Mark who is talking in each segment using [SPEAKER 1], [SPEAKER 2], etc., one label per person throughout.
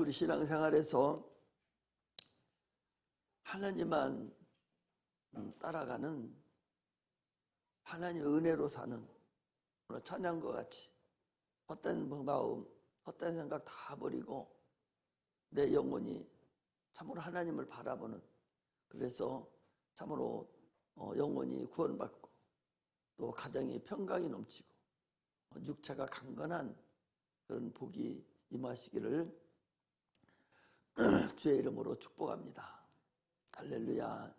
[SPEAKER 1] 우리 신앙생활에서 하나님만 따라가는, 하나님의 은혜로 사는, 오늘 찬양과 같이 헛된 마음, 헛된 생각 다 버리고 내 영혼이 참으로 하나님을 바라보는, 그래서 참으로 영혼이 구원받고 또 가정이 평강이 넘치고 육체가 강건한 그런 복이 임하시기를 주의 이름으로 축복합니다. 할렐루야.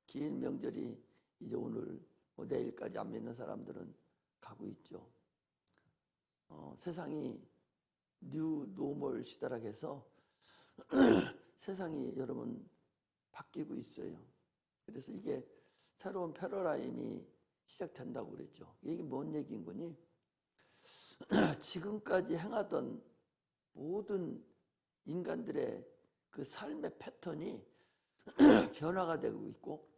[SPEAKER 1] 긴 명절이 이제 오늘 내일까지 안 믿는 사람들은 가고 있죠. 세상이 뉴 노멀 시대라 해서 세상이 여러분 바뀌고 있어요. 그래서 이게 새로운 패러다임이 시작된다고 그랬죠. 이게 뭔 얘기인 거니? 지금까지 행하던 모든 인간들의 그 삶의 패턴이 변화가 되고 있고,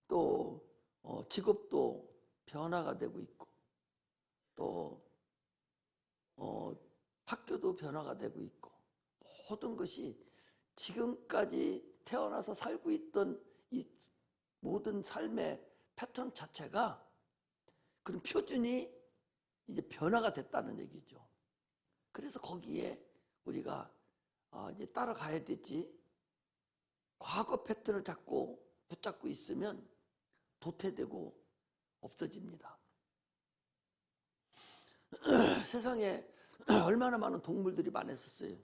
[SPEAKER 1] 또 직업도 변화가 되고 있고, 또 학교도 변화가 되고 있고, 모든 것이 지금까지 태어나서 살고 있던 이 모든 삶의 패턴 자체가 그런 표준이 이제 변화가 됐다는 얘기죠. 그래서 거기에 우리가 이제 따라가야 되지. 과거 패턴을 자꾸 붙잡고 있으면 도태되고 없어집니다. 세상에 얼마나 많은 동물들이 많았었어요.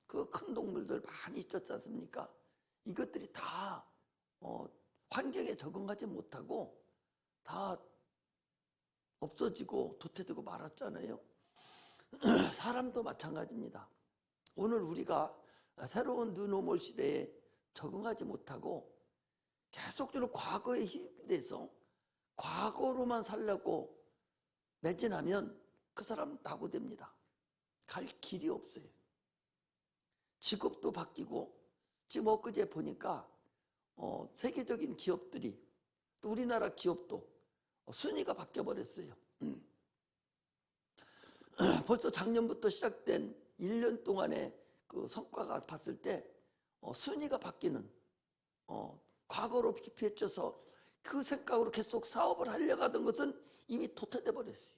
[SPEAKER 1] 그 큰 동물들 많이 있었지 않습니까? 이것들이 다 환경에 적응하지 못하고 다 없어지고 도태되고 말았잖아요. 사람도 마찬가지입니다. 오늘 우리가 새로운 뉴노멀 시대에 적응하지 못하고 계속적으로 과거에 휩대서 과거로만 살려고 매진하면 그 사람은 낙오됩니다. 갈 길이 없어요. 직업도 바뀌고, 지금 엊그제 보니까 세계적인 기업들이, 또 우리나라 기업도 순위가 바뀌어버렸어요. 벌써 작년부터 시작된 1년 동안의 그 성과가 봤을 때 순위가 바뀌는, 과거로 비춰서 그 생각으로 계속 사업을 하려고 하던 것은 이미 도태돼 버렸어요.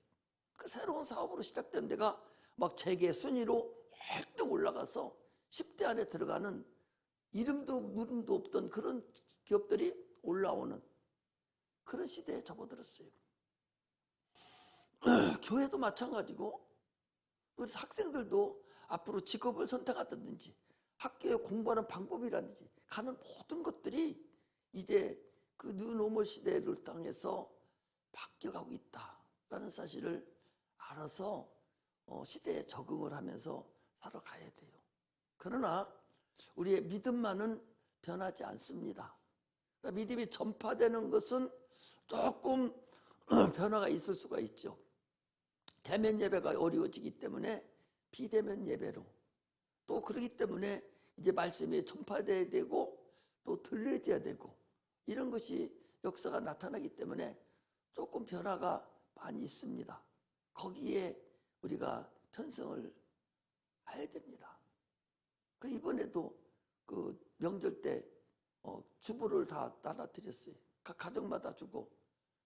[SPEAKER 1] 그 새로운 사업으로 시작된 데가 막 세계 순위로 1등 올라가서 10대 안에 들어가는, 이름도 무름도 없던 그런 기업들이 올라오는 그런 시대에 접어들었어요. 교회도 마찬가지고, 그래서 학생들도 앞으로 직업을 선택하든지 학교에 공부하는 방법이라든지 가는 모든 것들이 이제 그 뉴노멀 시대를 통해서 바뀌어가고 있다라는 사실을 알아서 시대에 적응을 하면서 살아가야 돼요. 그러나 우리의 믿음만은 변하지 않습니다. 그러니까 믿음이 전파되는 것은 조금 변화가 있을 수가 있죠. 대면 예배가 어려워지기 때문에 비대면 예배로, 또 그러기 때문에 이제 말씀이 전파돼야 되고 또 들려져야 되고, 이런 것이 역사가 나타나기 때문에 조금 변화가 많이 있습니다. 거기에 우리가 편성을 해야 됩니다. 그 이번에도 그 명절 때 주부를 다 나눠드렸어요. 각 가정마다 주고,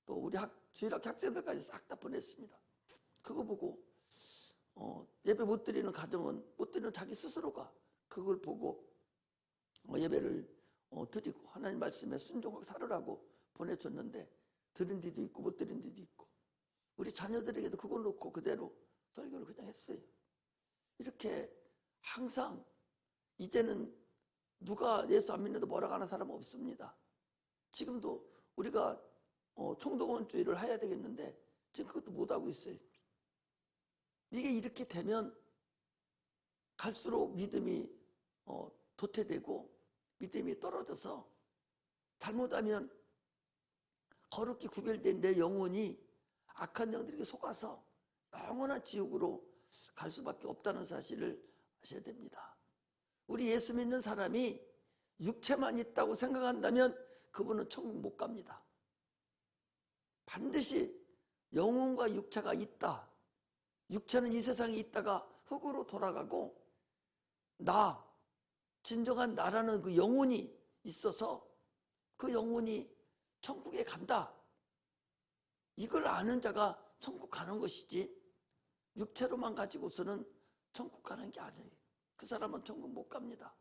[SPEAKER 1] 또 우리 주일학교 학생들까지 싹 다 보냈습니다. 그거 보고 예배 못 드리는 가정은, 못 드리는 자기 스스로가 그걸 보고 예배를 드리고 하나님 말씀에 순종하고 살으라고 보내줬는데, 드린 데도 있고 못 드린 데도 있고, 우리 자녀들에게도 그걸 놓고 그대로 설교를 그냥 했어요. 이렇게 항상 이제는 누가 예수 안 믿는다고 뭐라고 하는 사람은 없습니다. 지금도 우리가 총동원주의를 해야 되겠는데 지금 그것도 못하고 있어요. 이게 이렇게 되면 갈수록 믿음이 도태되고 믿음이 떨어져서, 잘못하면 거룩히 구별된 내 영혼이 악한 영들에게 속아서 영원한 지옥으로 갈 수밖에 없다는 사실을 아셔야 됩니다. 우리 예수 믿는 사람이 육체만 있다고 생각한다면 그분은 천국 못 갑니다. 반드시 영혼과 육체가 있다. 육체는 이 세상에 있다가 흙으로 돌아가고 나, 진정한 나라는 그 영혼이 있어서 그 영혼이 천국에 간다. 이걸 아는 자가 천국 가는 것이지 육체로만 가지고서는 천국 가는 게 아니에요. 그 사람은 천국 못 갑니다.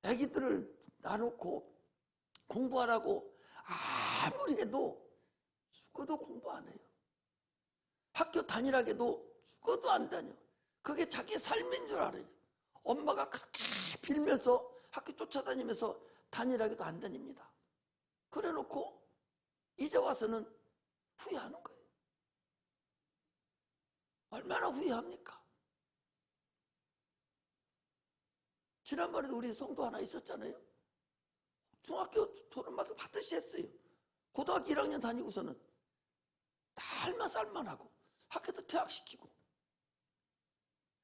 [SPEAKER 1] 애기들을 놔놓고 공부하라고 아무리 해도 죽어도 공부 안 해요. 학교 다니라고 죽어도 안 다녀. 그게 자기 삶인 줄 알아요. 엄마가 그렇게 빌면서 학교 쫓아다니면서 다니라고도 안 다닙니다. 그래 놓고 이제 와서는 후회하는 거예요. 얼마나 후회합니까? 지난번에도 우리 성도 하나 있었잖아요. 중학교 졸업마다 받듯이 했어요. 고등학교 1학년 다니고서는 달만 쌀만하고 학교도 퇴학시키고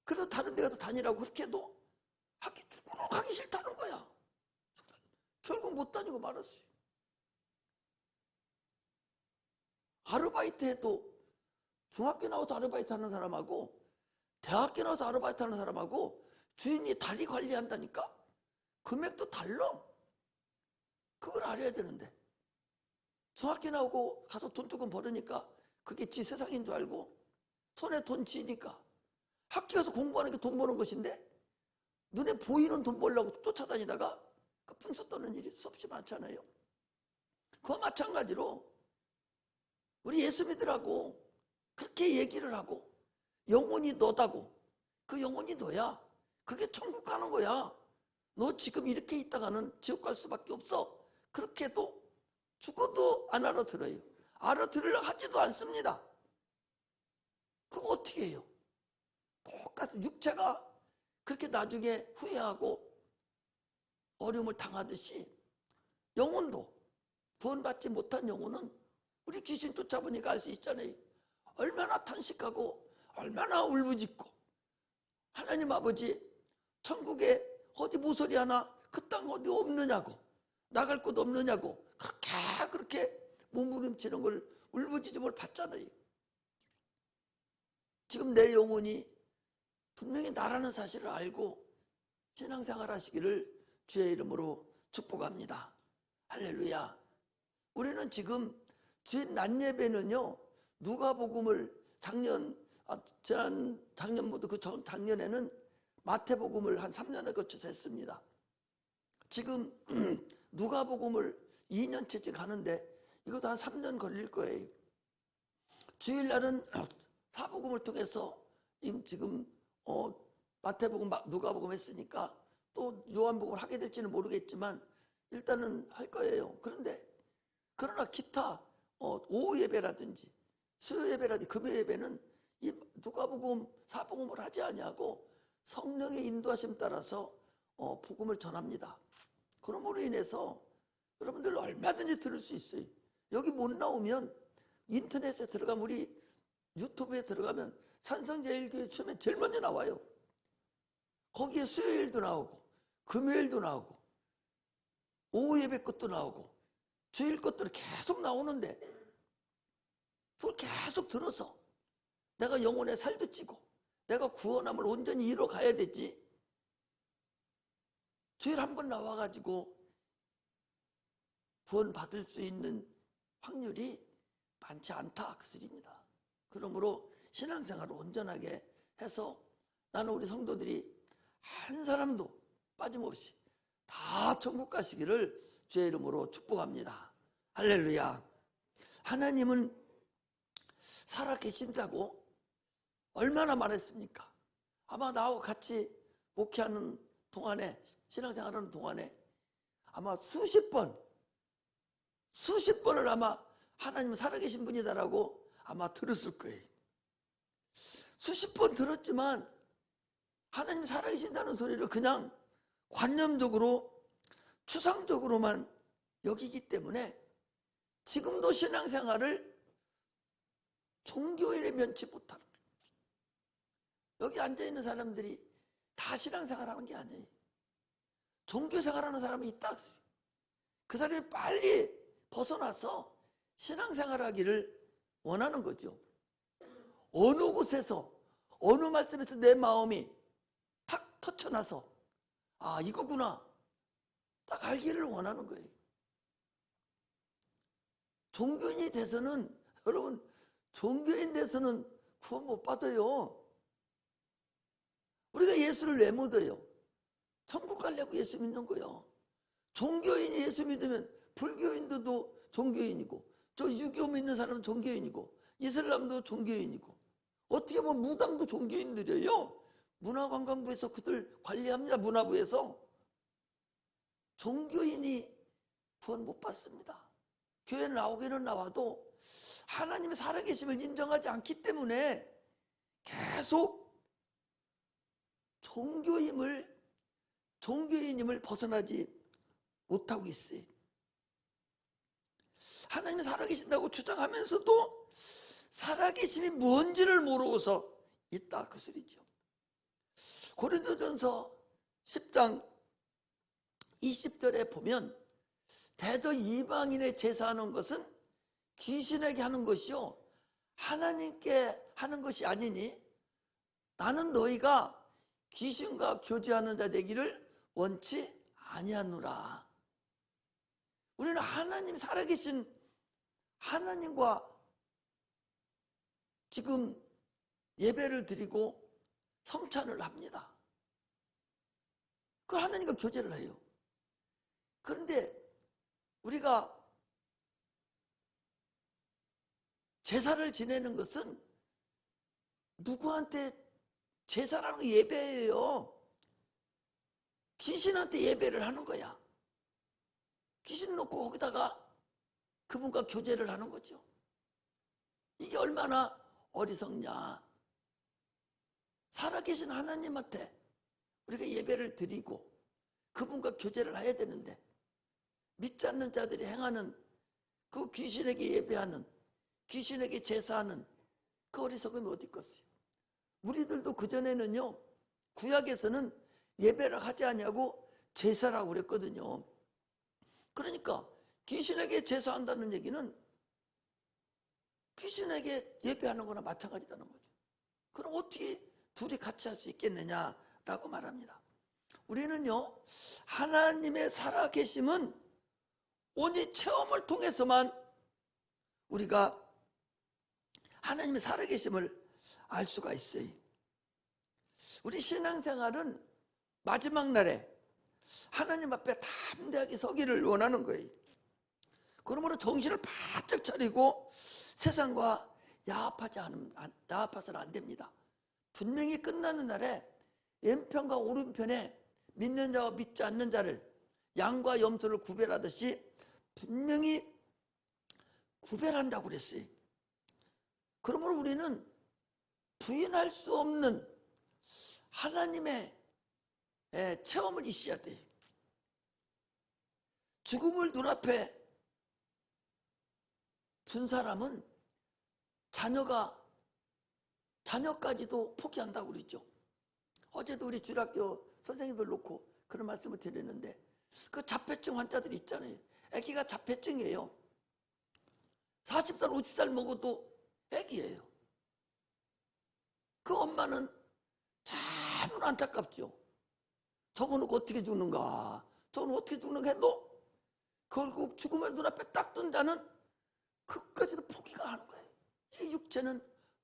[SPEAKER 1] 그래서 다른 데 가서 다니라고 그렇게 해도 학교 죽으러 가기 싫다는 거야. 결국 못 다니고 말았어요. 아르바이트 해도 중학교 나와서 아르바이트 하는 사람하고 대학교 나와서 아르바이트 하는 사람하고 주인이 다리 관리한다니까? 금액도 달라. 그걸 알아야 되는데 중학교 나오고 가서 돈 조금 벌으니까 그게 지 세상인 줄 알고 손에 돈 쥐니까 학교 가서 공부하는 게 돈 버는 것인데 눈에 보이는 돈 벌려고 쫓아다니다가 그 풍서 떠는 일이 수없이 많잖아요. 그와 마찬가지로 우리 예수 믿으라고 그렇게 얘기를 하고 영혼이 너다고 그 영혼이 너야. 그게 천국 가는 거야. 너 지금 이렇게 있다가는 지옥 갈 수밖에 없어. 그렇게 해도 죽어도 안 알아들어요. 알아들으려고 하지도 않습니다. 그거 어떻게 해요? 똑같은 육체가 그렇게 나중에 후회하고 어려움을 당하듯이 영혼도 구원받지 못한 영혼은 우리 귀신 쫓아보니까 알 수 있잖아요. 얼마나 탄식하고 얼마나 울부짖고 하나님 아버지 천국에 어디 모서리 하나 그 땅 어디 없느냐고 나갈 곳 없느냐고 그렇게 몸부림치는 걸 울부짖음을 받잖아요. 지금 내 영혼이 분명히 나라는 사실을 알고 신앙생활 하시기를 주의 이름으로 축복합니다. 할렐루야. 우리는 지금 주일 낮 예배는요 누가복음을 작년보다 그 작년에는 마태복음을 한 3년에 거쳐서 했습니다. 지금 누가복음을 2년째 지금 가는데 이것도 한 3년 걸릴 거예요. 주일날은 사복음을 통해서 지금 마태복음, 누가복음 했으니까 또 요한복음을 하게 될지는 모르겠지만 일단은 할 거예요. 그러나 기타 오후 예배라든지 수요 예배라든지 금요 예배는 이 누가복음, 사복음을 하지 아니하고 성령의 인도하심 따라서 복음을 전합니다. 그러므로 인해서 여러분들 얼마든지 들을 수 있어요. 여기 못 나오면 인터넷에 들어가면 우리 유튜브에 들어가면 산성제일교회 처음에 제일 먼저 나와요. 거기에 수요일도 나오고 금요일도 나오고 오후 예배 것도 나오고 주일 것들이 계속 나오는데 그걸 계속 들어서 내가 영혼의 살도 찌고 내가 구원함을 온전히 이뤄가야 되지. 주일 한 번 나와가지고 구원 받을 수 있는 확률이 많지 않다 그 소리입니다. 그러므로 신앙생활을 온전하게 해서 나는 우리 성도들이 한 사람도 빠짐없이 다 천국 가시기를 주의 이름으로 축복합니다. 할렐루야. 하나님은 살아계신다고 얼마나 말했습니까? 아마 나하고 같이 목회하는 동안에 신앙생활하는 동안에 아마 수십 번을 아마 하나님은 살아계신 분이다라고 아마 들었을 거예요. 수십 번 들었지만 하나님 살아계신다는 소리를 그냥 관념적으로 추상적으로만 여기기 때문에 지금도 신앙생활을 종교인에 면치 못하는 거예요. 여기 앉아있는 사람들이 다 신앙생활하는 게 아니에요. 종교생활하는 사람이 있다. 그 사람이 빨리 벗어나서 신앙생활하기를 원하는 거죠. 어느 곳에서 어느 말씀에서 내 마음이 터쳐나서 아, 이거구나 딱 알기를 원하는 거예요. 종교인이 돼서는, 여러분, 종교인 돼서는 구원 못 받아요. 우리가 예수를 왜 믿어요? 천국 가려고 예수 믿는 거예요. 종교인이 예수 믿으면 불교인들도 종교인이고, 저 유교 믿는 사람은 종교인이고, 이슬람도 종교인이고, 어떻게 보면 무당도 종교인들이에요. 문화관광부에서 그들 관리합니다. 문화부에서. 종교인이 구원 못 받습니다. 교회 나오기는 나와도 하나님의 살아계심을 인정하지 않기 때문에 계속 종교인임을 벗어나지 못하고 있어요. 하나님이 살아계신다고 주장하면서도 살아계심이 뭔지를 모르고서 있다, 그 소리죠. 고린도전서 10장 20절에 보면 대저 이방인의 제사하는 것은 귀신에게 하는 것이요 하나님께 하는 것이 아니니 나는 너희가 귀신과 교제하는 자 되기를 원치 아니하노라. 우리는 하나님 살아계신 하나님과 지금 예배를 드리고 성찬을 합니다. 그 하나님과 교제를 해요. 그런데 우리가 제사를 지내는 것은 누구한테 제사라는 거 예배예요. 귀신한테 예배를 하는 거야. 귀신 놓고 거기다가 그분과 교제를 하는 거죠. 이게 얼마나 어리석냐. 살아계신 하나님한테 우리가 예배를 드리고 그분과 교제를 해야 되는데 믿지 않는 자들이 행하는 그 귀신에게 예배하는, 귀신에게 제사하는 그 어리석음이 어디 있겠어요. 우리들도 그전에는요 구약에서는 예배를 하지 않냐고 제사라고 그랬거든요. 그러니까 귀신에게 제사한다는 얘기는 귀신에게 예배하는 거나 마찬가지라는 거죠. 그럼 어떻게 둘이 같이 할 수 있겠느냐라고 말합니다. 우리는요 하나님의 살아계심은 오직 체험을 통해서만 우리가 하나님의 살아계심을 알 수가 있어요. 우리 신앙생활은 마지막 날에 하나님 앞에 담대하게 서기를 원하는 거예요. 그러므로 정신을 바짝 차리고 세상과 야합해서는 안 됩니다. 분명히 끝나는 날에 왼편과 오른편에 믿는 자와 믿지 않는 자를 양과 염소를 구별하듯이 분명히 구별한다고 그랬어요. 그러므로 우리는 부인할 수 없는 하나님의 체험을 있어야 돼요. 죽음을 눈앞에 둔 사람은 자녀까지도 포기한다고 그러죠. 어제도 우리 주일학교 선생님들 놓고 그런 말씀을 드렸는데 그 자폐증 환자들 있잖아요. 아기가 자폐증이에요. 40살 50살 먹어도 아기예요. 그 엄마는 참 안타깝죠. 저거는 어떻게 죽는가, 저거는 어떻게 죽는가 해도 결국 죽음을 눈앞에 딱 둔 자는 끝까지도 포기가 하는 거예요. 이 육체는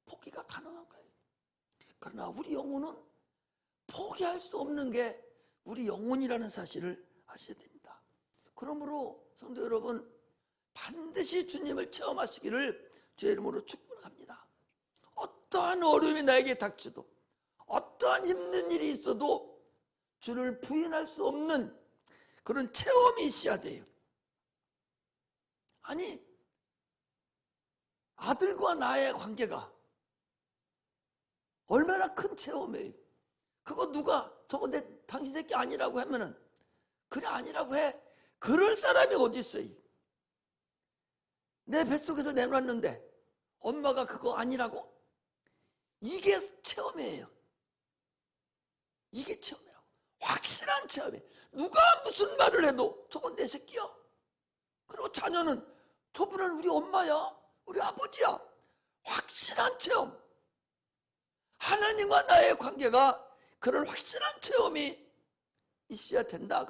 [SPEAKER 1] 포기가 가능한 거예요. 그러나 우리 영혼은 포기할 수 없는 게 우리 영혼이라는 사실을 아셔야 됩니다. 그러므로 성도 여러분, 반드시 주님을 체험하시기를 주의 이름으로 축복합니다. 어떠한 어려움이 나에게 닥쳐도, 어떠한 힘든 일이 있어도 주를 부인할 수 없는 그런 체험이 있어야 돼요. 아니, 아들과 나의 관계가 얼마나 큰 체험이에요. 그거 누가 저거 당신 새끼 아니라고 하면은 그래 아니라고 해. 그럴 사람이 어디 있어요. 내 뱃속에서 내놨는데 엄마가 그거 아니라고? 이게 체험이에요. 이게 체험이라고. 확실한 체험이에요. 누가 무슨 말을 해도 저건 내 새끼야. 그리고 자녀는 저분은 우리 엄마야, 우리 아버지야. 확실한 체험. 하나님과 나의 관계가 그런 확실한 체험이 있어야 된다.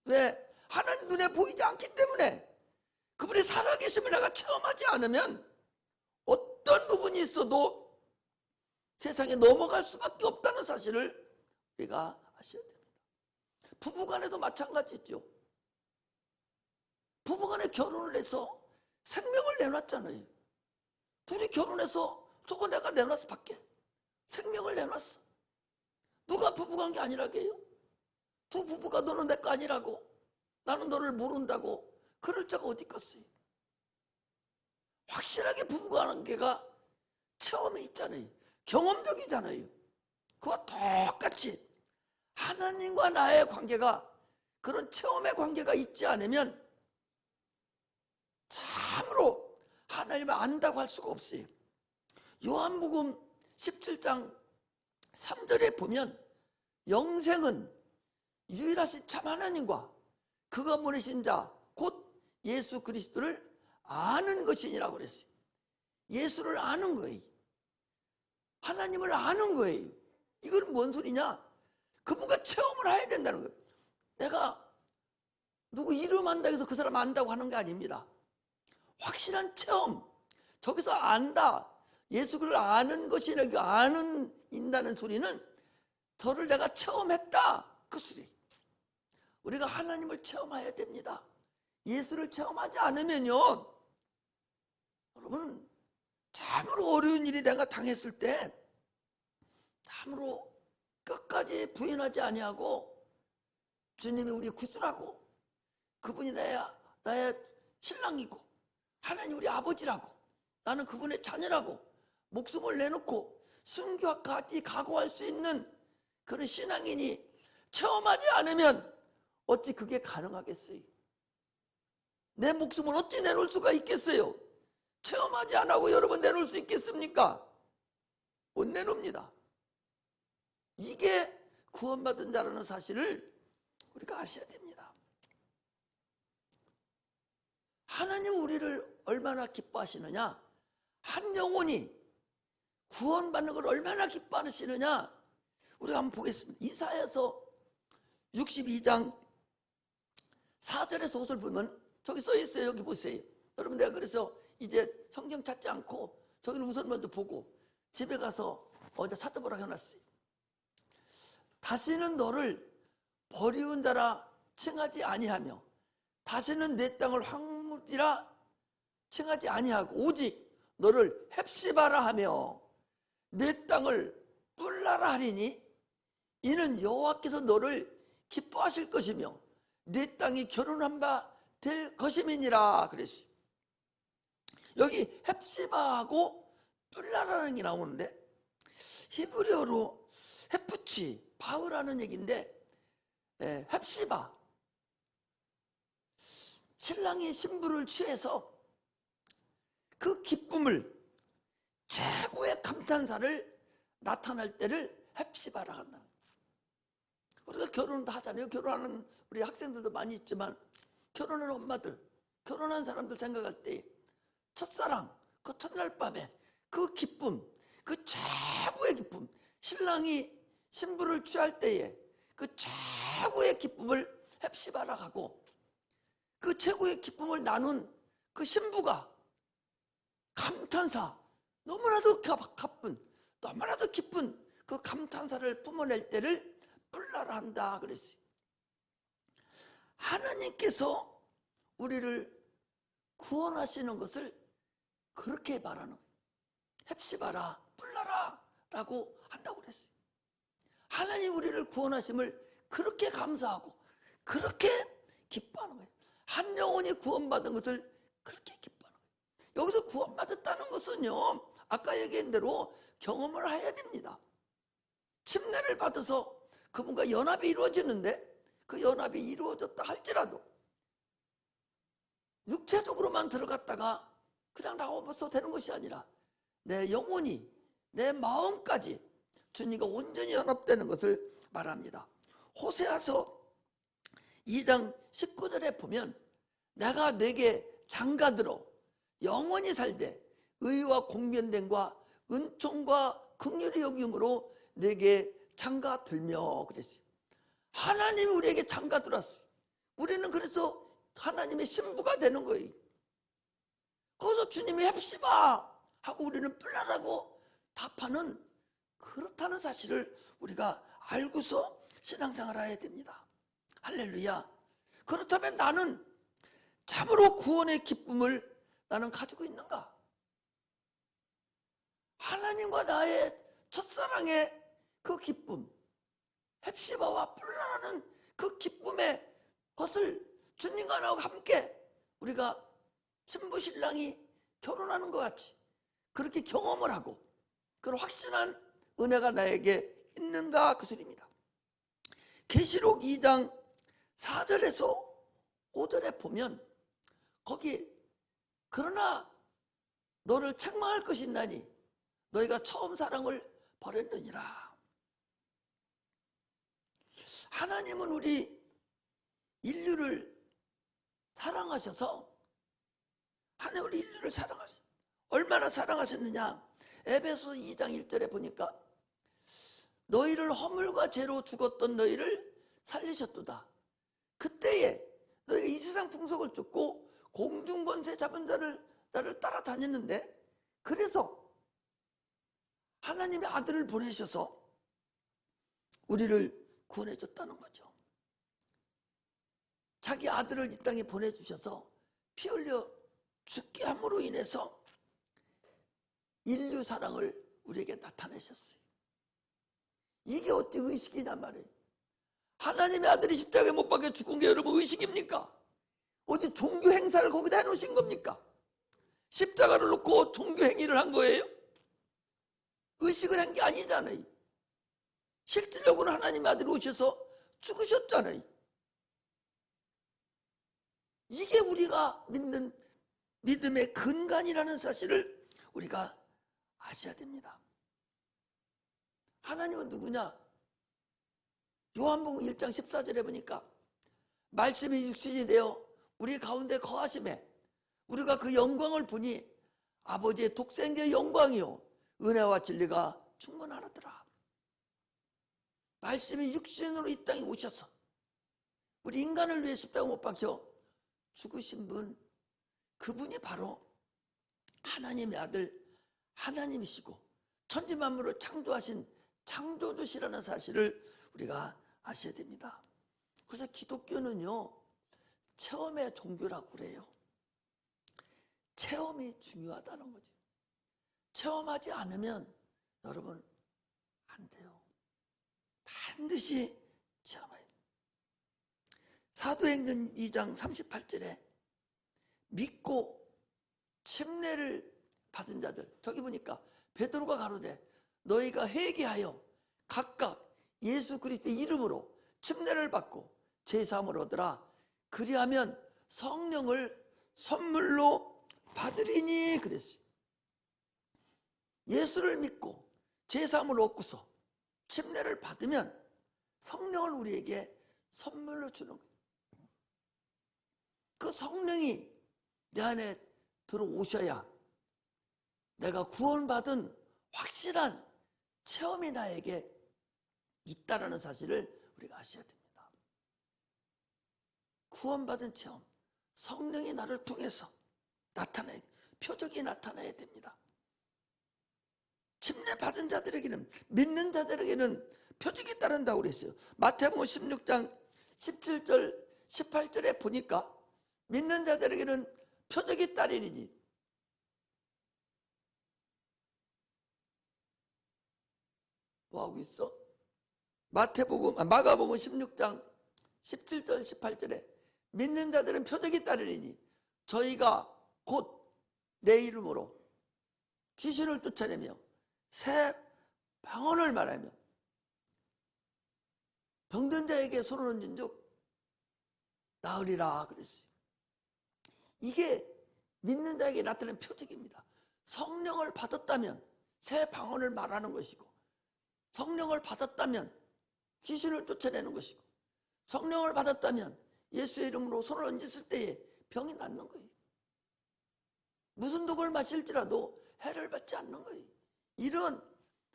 [SPEAKER 1] 왜? 하나님 눈에 보이지 않기 때문에 그분이 살아계심을 내가 체험하지 않으면 어떤 부분이 있어도 세상에 넘어갈 수밖에 없다는 사실을 우리가 아셔야 됩니다. 부부간에도 마찬가지죠. 부부간에 결혼을 해서 생명을 내놨잖아요. 둘이 결혼해서 저거 내가 내놨어. 밖에 생명을 내놨어. 누가 부부관계 아니라고 해요? 두 부부가 너는 내 거 아니라고, 나는 너를 모른다고 그럴 자가 어디 있겠어요? 확실하게 부부관계가 체험에 있잖아요. 경험적이잖아요. 그와 똑같이 하나님과 나의 관계가 그런 체험의 관계가 있지 않으면 참으로 하나님을 안다고 할 수가 없어요. 요한복음 17장 3절에 보면 영생은 유일하신 참 하나님과 그가 보내신 자 곧 예수 그리스도를 아는 것이니라고 그랬어요. 예수를 아는 거예요. 하나님을 아는 거예요. 이건 뭔 소리냐? 그분과 체험을 해야 된다는 거예요. 내가 누구 이름 안다고 해서 그 사람 안다고 하는 게 아닙니다. 확실한 체험. 저기서 안다. 예수를 아는 것이라고 인다는 소리는 저를 내가 체험했다. 그 소리. 우리가 하나님을 체험해야 됩니다. 예수를 체험하지 않으면요, 여러분 참으로 어려운 일이 내가 당했을 때 참으로 끝까지 부인하지 아니하고 주님이 우리 구주라고, 그분이 나의 신랑이고 하나님 우리 아버지라고, 나는 그분의 자녀라고 목숨을 내놓고 순교까지 각오할 수 있는 그런 신앙인이 체험하지 않으면 어찌 그게 가능하겠어요? 내 목숨을 어찌 내놓을 수가 있겠어요? 체험하지 않고 여러분 내놓을 수 있겠습니까? 못 내놓습니다. 이게 구원받은 자라는 사실을 우리가 아셔야 됩니다. 하나님 우리를 얼마나 기뻐하시느냐? 한 영혼이 구원받는 걸 얼마나 기뻐하시느냐? 우리가 한번 보겠습니다. 이사야서 62장 4절에서 5절 보면 저기 써 있어요. 여기 보세요. 여러분, 내가 그래서 이제 성경 찾지 않고 저기를 우선 먼저 보고 집에 가서 어디 찾아보라고 해놨어요. 다시는 너를 버리운 자라 칭하지 아니하며 다시는 내 땅을 황무지라 칭하지 아니하고 오직 너를 헵시바라 하며 내 땅을 뿔라라 하리니 이는 여호와께서 너를 기뻐하실 것이며 내 땅이 결혼한 바 될 것임이니라 그랬어요. 여기 헵시바하고 뿔라라는 게 나오는데 히브리어로 헤프치 바흐라는 얘기인데, 헵시바, 신랑이 신부를 취해서 그 기쁨을, 최고의 감탄사를 나타날 때를 헵시바라 한다. 우리가 결혼도 하잖아요. 결혼하는 우리 학생들도 많이 있지만 결혼한 엄마들, 결혼한 사람들 생각할 때 첫사랑, 그 첫날 밤에 그 기쁨, 그 최고의 기쁨, 신랑이 신부를 취할 때에 그 최고의 기쁨을 헵시바라 하고, 그 최고의 기쁨을 나눈 그 신부가 감탄사, 너무나도 가쁜, 너무나도 기쁜 그 감탄사를 뿜어낼 때를 뿔라라 한다 그랬어요. 하나님께서 우리를 구원하시는 것을 그렇게 말하는 거예요. 헵시바라, 뿔라라 라고 한다고 그랬어요. 하나님 우리를 구원하심을 그렇게 감사하고 그렇게 기뻐하는 거예요. 한 영혼이 구원받은 것을 그렇게 기뻐하는 거예요. 여기서 구원받았다는 것은요, 아까 얘기한 대로 경험을 해야 됩니다. 침례를 받아서 그분과 연합이 이루어지는데 그 연합이 이루어졌다 할지라도 육체적으로만 들어갔다가 그냥 나와서 되는 것이 아니라 내 영혼이, 내 마음까지 주님과 온전히 연합되는 것을 말합니다. 호세아서 2장 19절에 보면 내가 내게 장가들어 영원히 살되 의와 공변됨과 은총과 긍휼의 여김으로 내게 장가 들며 그랬어요. 하나님이 우리에게 장가 들었어요. 우리는 그래서 하나님의 신부가 되는 거예요. 거기서 주님이 헵시바 하고 우리는 뿔라라고 답하는, 그렇다는 사실을 우리가 알고서 신앙생활을 해야 됩니다. 할렐루야. 그렇다면 나는 참으로 구원의 기쁨을 나는 가지고 있는가? 하나님과 나의 첫사랑의 그 기쁨, 헵시바와 뿔라라는 그 기쁨의 것을 주님과 나와 함께 우리가 신부 신랑이 결혼하는 것 같이 그렇게 경험을 하고 그런 확신한 은혜가 나에게 있는가, 그 소리입니다. 계시록 2장 4절에서 5절에 보면 거기 그러나 너를 책망할 것이 있나니 너희가 처음 사랑을 버렸느니라. 하나님은 우리 인류를 사랑하셔서, 하나님 우리 인류를 사랑하셨어요. 얼마나 사랑하셨느냐, 에베소 2장 1절에 보니까 너희를 허물과 죄로 죽었던 너희를 살리셨도다. 그때에 너희가 이 세상 풍속을 쫓고 공중권세 잡은 자를 나를 따라다녔는데, 그래서 하나님의 아들을 보내셔서 우리를 구원해줬다는 거죠. 자기 아들을 이 땅에 보내주셔서 피 흘려 죽게 함으로 인해서 인류 사랑을 우리에게 나타내셨어요. 이게 어찌 의식이냐 말이에요. 하나님의 아들이 십자가에 못 박혀 죽은 게 여러분 의식입니까? 어디 종교 행사를 거기다 해놓으신 겁니까? 십자가를 놓고 종교 행위를 한 거예요? 의식을 한 게 아니잖아요. 실질적으로 하나님의 아들이 오셔서 죽으셨잖아요. 이게 우리가 믿는 믿음의 근간이라는 사실을 우리가 아셔야 됩니다. 하나님은 누구냐? 요한복음 1장 14절에 보니까 말씀이 육신이 되어 우리 가운데 거하심에 우리가 그 영광을 보니 아버지의 독생자의 영광이요 은혜와 진리가 충만하더라. 말씀이 육신으로 이 땅에 오셔서 우리 인간을 위해 십자가 못 박혀 죽으신 분, 그분이 바로 하나님의 아들 하나님이시고 천지만물을 창조하신 창조주시라는 사실을 우리가 아셔야 됩니다. 그래서 기독교는요 체험의 종교라고 그래요. 체험이 중요하다는 거죠. 체험하지 않으면 여러분 안 돼요. 반드시 체험해야 돼요. 사도행전 2장 38절에 믿고 침례를 받은 자들, 저기 보니까 베드로가 가로되 너희가 회개하여 각각 예수 그리스도의 이름으로 침례를 받고 제사함을 얻으라. 그리하면 성령을 선물로 받으리니 그랬어요. 예수를 믿고 제사함을 얻고서 침례를 받으면 성령을 우리에게 선물로 주는 거예요. 그 성령이 내 안에 들어오셔야 내가 구원받은 확실한 체험이 나에게 있다라는 사실을 우리가 아셔야 됩니다. 구원받은 체험, 성령이 나를 통해서 나타나야, 표적이 나타나야 됩니다. 침례 받은 자들에게는, 믿는 자들에게는 표적이 따른다고 그랬어요. 마태복음 16장 17절 18절에 보니까 믿는 자들에게는 표적이 따르리니 뭐하고 있어? 마가복음 16장 17절 18절에 믿는 자들은 표적이 따르리니 저희가 곧 내 이름으로 귀신을 쫓아내며 새 방언을 말하며 병든 자에게 손을 얹은 즉 나으리라 그랬어요. 이게 믿는 자에게 나타나는 표적입니다. 성령을 받았다면 새 방언을 말하는 것이고, 성령을 받았다면 귀신을 쫓아내는 것이고, 성령을 받았다면 예수의 이름으로 손을 얹었을 때에 병이 낫는 거예요. 무슨 독을 마실지라도 해를 받지 않는 거예요. 이런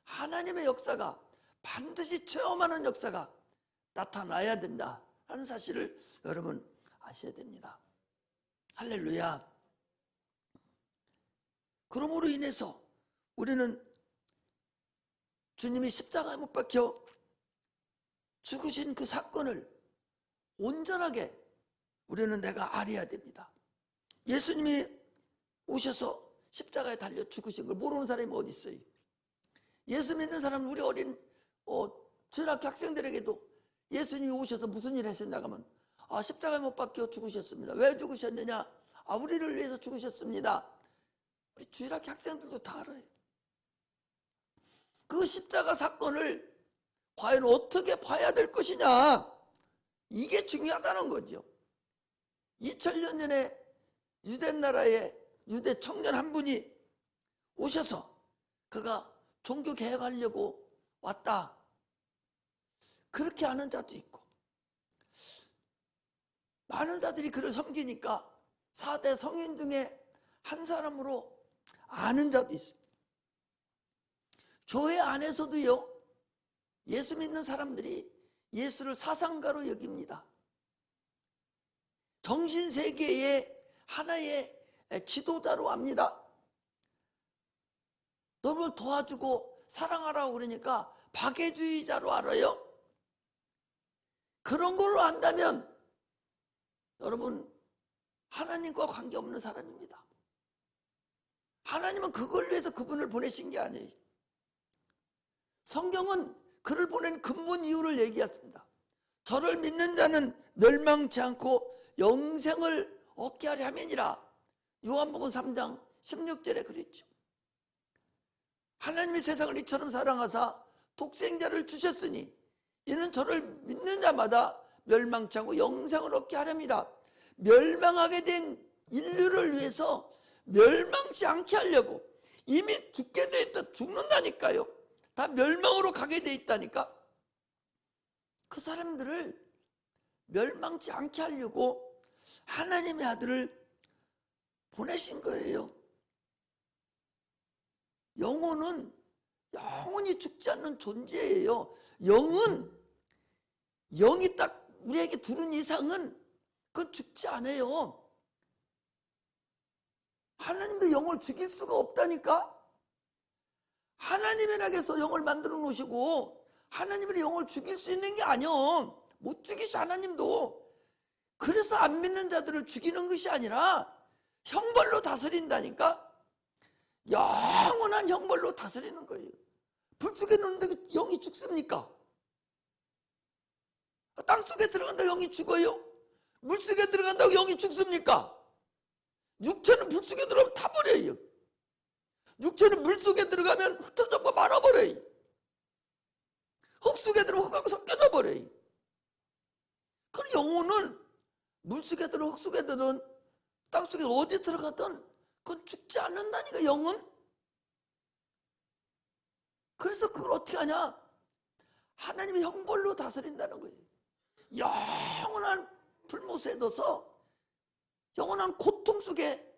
[SPEAKER 1] 하나님의 역사가 반드시 체험하는 역사가 나타나야 된다라는 사실을 여러분 아셔야 됩니다. 할렐루야. 그러므로 인해서 우리는 주님이 십자가에 못 박혀 죽으신 그 사건을 온전하게 우리는 내가 알아야 됩니다. 예수님이 오셔서 십자가에 달려 죽으신 걸 모르는 사람이 어디 있어요? 예수 믿는 사람은 우리 어린 주일학교 학생들에게도 예수님이 오셔서 무슨 일 하셨냐고 하면 십자가에 못 박혀 죽으셨습니다. 왜 죽으셨느냐? 우리를 위해서 죽으셨습니다. 우리 주일학교 학생들도 다 알아요. 그 십자가 사건을 과연 어떻게 봐야 될 것이냐, 이게 중요하다는 거죠. 2000년 전에 유대 나라에 유대 청년 한 분이 오셔서 그가 종교 개혁하려고 왔다, 그렇게 하는 자도 있고, 많은 자들이 그를 섬기니까 4대 성인 중에 한 사람으로 아는 자도 있습니다. 교회 안에서도요, 예수 믿는 사람들이 예수를 사상가로 여깁니다. 정신세계의 하나의 지도자로 합니다. 너를 도와주고 사랑하라고 그러니까 박애주의자로 알아요. 그런 걸로 안다면 여러분, 하나님과 관계없는 사람입니다. 하나님은 그걸 위해서 그분을 보내신 게 아니에요. 성경은 그를 보낸 근본 이유를 얘기했습니다. 저를 믿는 자는 멸망치 않고 영생을 얻게 하려 함이니라. 요한복음 3장 16절에 그랬죠. 하나님이 세상을 이처럼 사랑하사 독생자를 주셨으니 이는 저를 믿는 자마다 멸망치 않고 영생을 얻게 하렵니다. 멸망하게 된 인류를 위해서 멸망치 않게 하려고, 이미 죽게 돼 있다, 죽는다니까요. 다 멸망으로 가게 돼 있다니까. 그 사람들을 멸망치 않게 하려고 하나님의 아들을 보내신 거예요. 영혼은 영원히 죽지 않는 존재예요. 영이 딱 우리에게 들은 이상은 그건 죽지 않아요. 하나님도 영을 죽일 수가 없다니까. 하나님이라서 영을 만들어 놓으시고 하나님이 영을 죽일 수 있는 게 아니요. 못 죽이시, 하나님도. 그래서 안 믿는 자들을 죽이는 것이 아니라 형벌로 다스린다니까. 영원한 형벌로 다스리는 거예요. 불 속에 넣는데 영이 죽습니까? 땅 속에 들어간다고 영이 죽어요? 물 속에 들어간다고 영이 죽습니까? 육체는 불 속에 들어가면 타버려요. 육체는 물 속에 들어가면 흩어져서 말아버려요. 흙 속에 들어가면 흙하고 섞여져 버려요. 그럼 영혼은 물 속에 들어 흙 속에 들은 땅 속에 어디 들어가든 그건 죽지 않는다니까, 영은. 그래서 그걸 어떻게 하냐? 하나님이 형벌로 다스린다는 거예요. 영원한 불못에 넣어서 영원한 고통 속에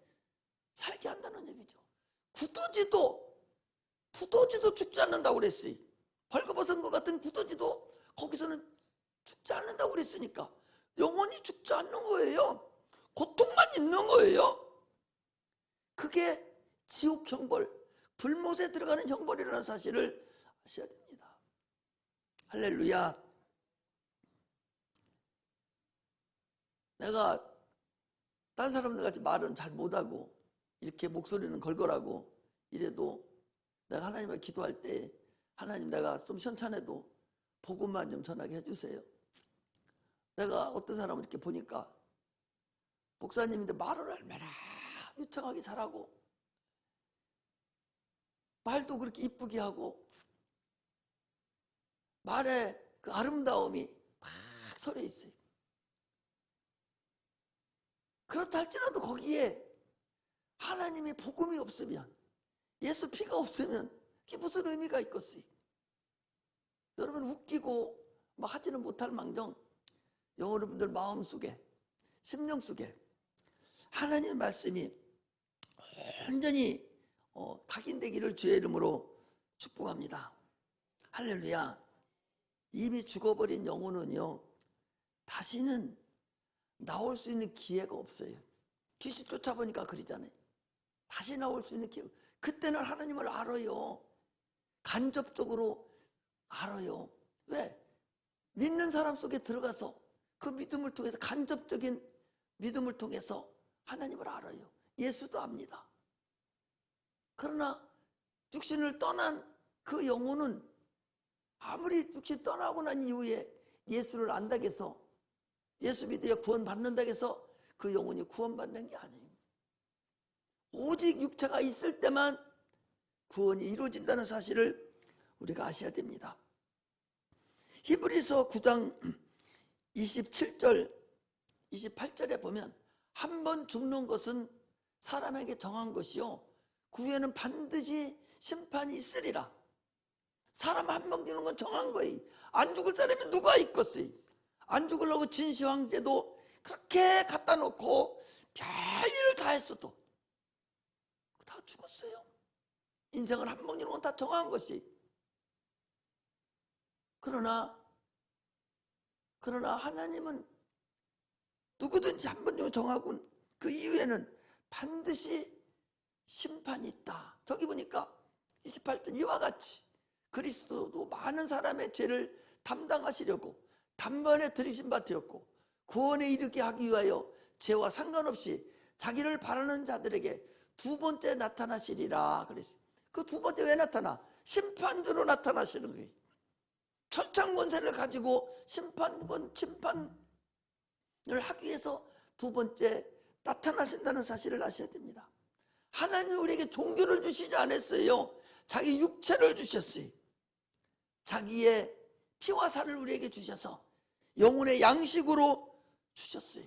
[SPEAKER 1] 살게 한다는 얘기죠. 구더지도 죽지 않는다고 그랬어요. 벌거벗은 것 같은 구더지도 거기서는 죽지 않는다고 그랬으니까 영원히 죽지 않는 거예요. 고통만 있는 거예요. 그게 지옥 형벌, 불못에 들어가는 형벌이라는 사실을 아셔야 됩니다. 할렐루야. 내가 딴 사람들 같이 말은 잘 못하고 이렇게 목소리는 걸걸하고 이래도 내가 하나님을 기도할 때, 하나님, 내가 좀 현찮아도 복음만 좀 전하게 해주세요. 내가 어떤 사람을 이렇게 보니까 목사님인데 말을 얼마나 유창하게 잘하고 말도 그렇게 이쁘게 하고 말에 그 아름다움이 막 서려 있어요. 그렇다 할지라도 거기에 하나님의 복음이 없으면, 예수 피가 없으면 그게 무슨 의미가 있겠어요? 여러분, 웃기고 막 하지는 못할 망정 여러분들 마음속에, 심령 속에 하나님의 말씀이 온전히 각인되기를 주의 이름으로 축복합니다. 할렐루야. 이미 죽어버린 영혼은요, 다시는 나올 수 있는 기회가 없어요. 귀신 쫓아보니까 그러잖아요. 다시 나올 수 있는 기회. 그때는 하나님을 알아요. 간접적으로 알아요. 왜? 믿는 사람 속에 들어가서 그 믿음을 통해서, 간접적인 믿음을 통해서 하나님을 알아요. 예수도 압니다. 그러나 육신을 떠난 그 영혼은 아무리 육신 떠나고 난 이후에 예수를 안다고 해서, 예수 믿어야 구원받는다고 해서 그 영혼이 구원받는 게 아니에요. 오직 육체가 있을 때만 구원이 이루어진다는 사실을 우리가 아셔야 됩니다. 히브리서 9장 27절 28절에 보면, 한 번 죽는 것은 사람에게 정한 것이요 그 후에는 반드시 심판이 있으리라. 사람 한 번 죽는 건 정한 거예요. 안 죽을 사람이 누가 있겠어요? 안 죽으려고 진시 황제도 그렇게 갖다 놓고 별일을 다 했어도 다 죽었어요. 인생을 한 번 죽는 건 다 정한 것이. 그러나 하나님은 누구든지 한 번 정하고 그 이후에는 반드시 심판이 있다. 저기 보니까 28절, 이와 같이 그리스도도 많은 사람의 죄를 담당하시려고 단번에 들이신 바 되었고 구원에 이르게 하기 위하여 죄와 상관없이 자기를 바라는 자들에게 두 번째 나타나시리라 그랬어요. 그 두 번째 왜 나타나? 심판주로 나타나시는 거예요. 철창 권세를 가지고 심판을 하기 위해서 두 번째 나타나신다는 사실을 아셔야 됩니다. 하나님은 우리에게 종교를 주시지 않았어요. 자기 육체를 주셨어요. 자기의 피와 살을 우리에게 주셔서 영혼의 양식으로 주셨어요.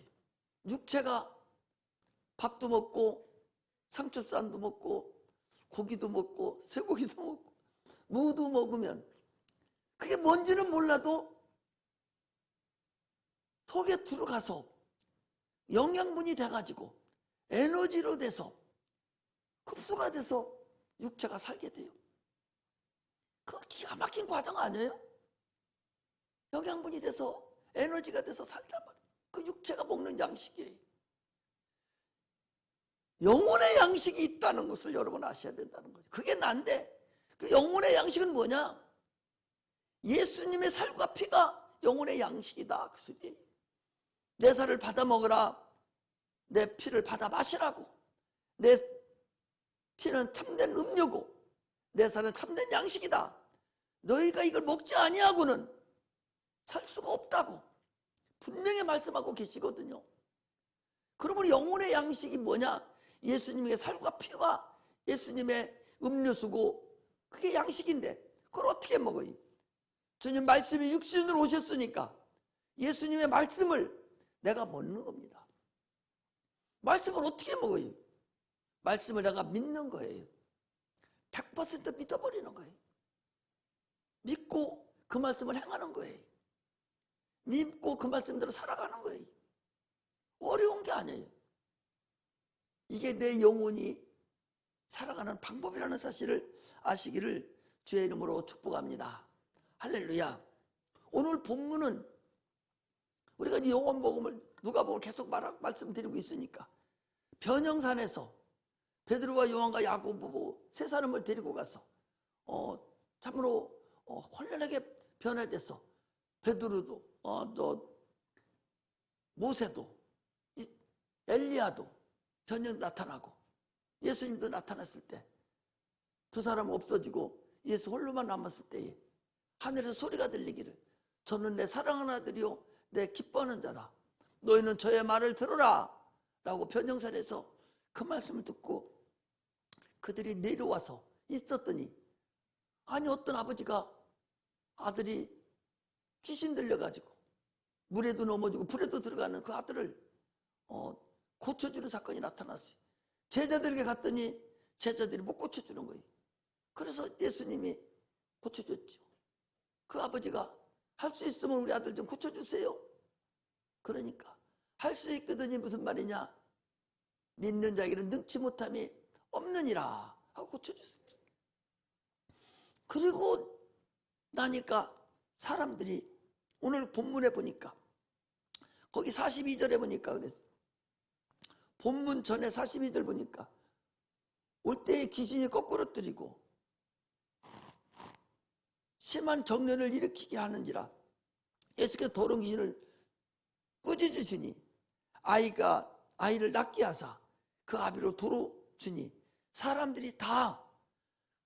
[SPEAKER 1] 육체가 밥도 먹고 삼겹살도 먹고 고기도 먹고 쇠고기도 먹고 무도 먹으면 그게 뭔지는 몰라도 속에 들어가서 영양분이 돼가지고 에너지로 돼서 흡수가 돼서 육체가 살게 돼요. 그거 기가 막힌 과정 아니에요? 영양분이 돼서 에너지가 돼서 살단 말이에요. 그 육체가 먹는 양식이에요. 영혼의 양식이 있다는 것을 여러분 아셔야 된다는 거죠. 그게 난데 그 영혼의 양식은 뭐냐? 예수님의 살과 피가 영혼의 양식이다. 그 소리예요. 내 살을 받아 먹으라. 내 피를 받아 마시라고. 내 피는 참된 음료고 내 살은 참된 양식이다. 너희가 이걸 먹지 아니하고는 살 수가 없다고 분명히 말씀하고 계시거든요. 그러므로 영혼의 양식이 뭐냐? 예수님의 살과 피가 예수님의 음료수고 그게 양식인데 그걸 어떻게 먹어요? 주님 말씀이 육신으로 오셨으니까 예수님의 말씀을 내가 먹는 겁니다. 말씀을 어떻게 먹어요? 말씀을 내가 믿는 거예요. 100% 믿어버리는 거예요. 믿고 그 말씀을 행하는 거예요. 믿고 그 말씀대로 살아가는 거예요. 어려운 게 아니에요. 이게 내 영혼이 살아가는 방법이라는 사실을 아시기를 주의 이름으로 축복합니다. 할렐루야. 오늘 본문은 우리가 이 요한복음을 누가복음을 계속 말씀드리고 있으니까 변형산에서 베드로와 요한과 야고보 세 사람을 데리고 가서 참으로 혼란하게 변화돼서 베드로도 또 모세도 엘리야도 변형 나타나고 예수님도 나타났을 때 두 사람 없어지고 예수 홀로만 남았을 때에 하늘에서 소리가 들리기를 저는 내 사랑하는 아들이요 내 기뻐하는 자다. 너희는 저의 말을 들어라 라고 변형산에서 그 말씀을 듣고 그들이 내려와서 있었더니 아니 어떤 아버지가 아들이 귀신 들려가지고 물에도 넘어지고 불에도 들어가는 그 아들을 고쳐주는 사건이 나타났어요. 제자들에게 갔더니 제자들이 못 고쳐주는 거예요. 그래서 예수님이 고쳐줬죠. 그 아버지가 할 수 있으면 우리 아들 좀 고쳐주세요. 그러니까 할 수 있거든이 무슨 말이냐? 믿는 자에게는 능치 못함이 없느니라 하고 고쳐줬어요. 그리고 나니까 사람들이 오늘 본문에 보니까 거기 42절에 보니까 그랬어. 본문 전에 42절 보니까 올 때에 귀신이 거꾸러뜨리고 심한 경련을 일으키게 하는지라 예수께서 더러운 귀신을 꾸짖으시니 아이를 낳게 하사 그 아비로 도로 주니 사람들이 다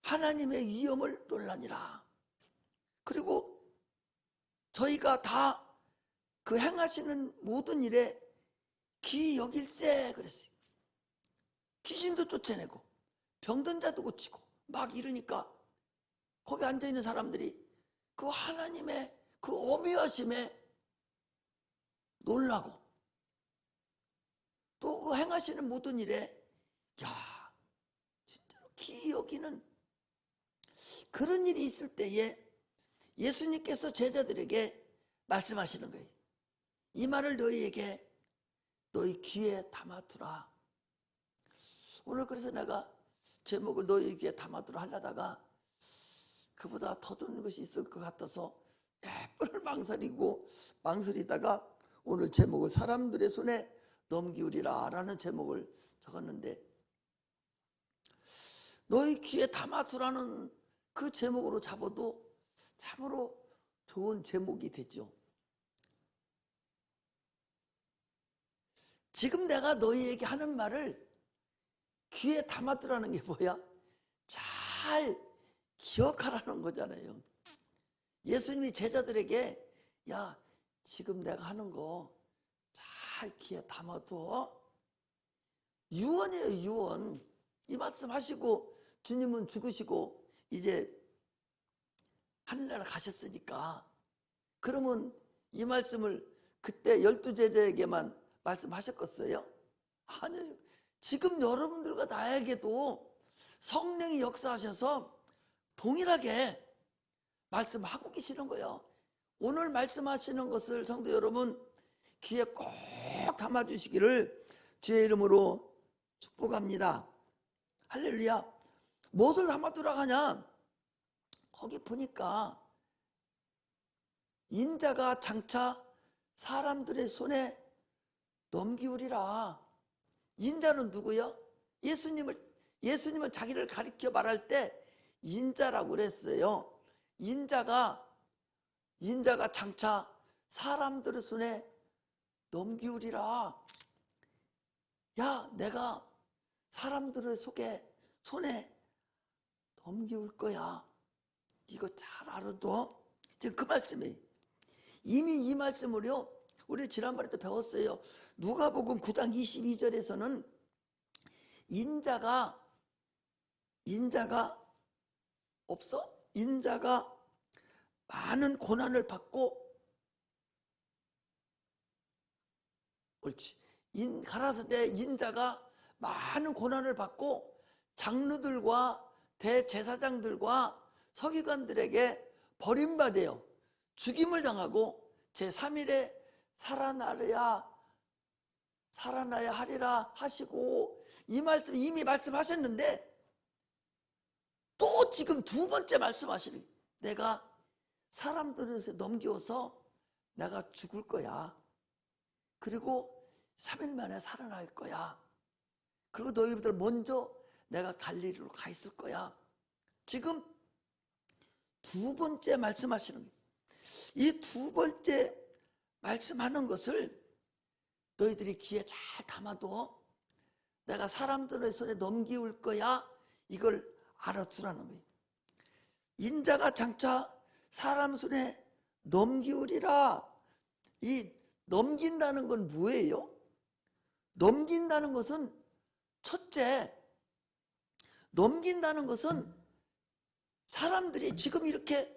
[SPEAKER 1] 하나님의 위엄을 놀라니라. 그리고 저희가 다 그 행하시는 모든 일에 귀히 여길세 그랬어요. 귀신도 쫓아내고 병든 자도 고치고 막 이러니까 거기 앉아있는 사람들이 그 하나님의 그 어미하심에 놀라고 또 그 행하시는 모든 일에 야 진짜로 귀히 여기는 그런 일이 있을 때에 예수님께서 제자들에게 말씀하시는 거예요. 이 말을 너희에게 너희 귀에 담아두라. 오늘 그래서 내가 제목을 너희 귀에 담아두라 하려다가 그보다 더 좋은 것이 있을 것 같아서 몇 번을 망설이다가 오늘 제목을 사람들의 손에 넘기우리라 라는 제목을 적었는데, 너희 귀에 담아두라는 그 제목으로 잡아도 참으로 좋은 제목이 되죠. 지금 내가 너희에게 하는 말을 귀에 담아두라는 게 뭐야? 잘 기억하라는 거잖아요. 예수님이 제자들에게 야 지금 내가 하는 거 잘 귀에 담아둬. 유언이에요, 유언. 이 말씀 하시고 주님은 죽으시고 이제 하늘나라 가셨으니까 그러면 이 말씀을 그때 12제자에게만 말씀하셨겠어요? 아니요. 지금 여러분들과 나에게도 성령이 역사하셔서 동일하게 말씀하고 계시는 거예요. 오늘 말씀하시는 것을 성도 여러분 귀에 꼭 담아주시기를 주의 이름으로 축복합니다. 할렐루야. 무엇을 담아두라 하냐? 거기 보니까 인자가 장차 사람들의 손에 넘기우리라. 인자는 누구요? 예수님은 자기를 가리켜 말할 때 인자라고 그랬어요. 인자가 장차 사람들의 손에 넘기우리라. 야, 내가 사람들의 손에 넘기울 거야. 이거 잘 알아둬. 지금 그 말씀이에요. 이미 이 말씀을요, 우리 지난번에도 배웠어요. 누가복음 9장 22절에서는 인자가 없어? 인자가 많은 고난을 받고, 옳지. 가라사대 인자가 많은 고난을 받고 장로들과 대제사장들과 서기관들에게 버림받아요. 죽임을 당하고 제3일에 살아나야 하리라 하시고 이 말씀 이미 말씀하셨는데 또 지금 두 번째 말씀하시는 거예요. 내가 사람들을 넘겨서 내가 죽을 거야. 그리고 3일 만에 살아날 거야. 그리고 너희들 먼저 내가 갈릴리로 가 있을 거야. 지금 두 번째 말씀하시는 거예요. 이 두 번째 말씀하는 것을 너희들이 귀에 잘 담아둬. 내가 사람들의 손에 넘기울 거야. 이걸 알아두라는 거예요. 인자가 장차 사람 손에 넘기우리라. 이 넘긴다는 건 뭐예요? 넘긴다는 것은 첫째, 넘긴다는 것은 사람들이 지금 이렇게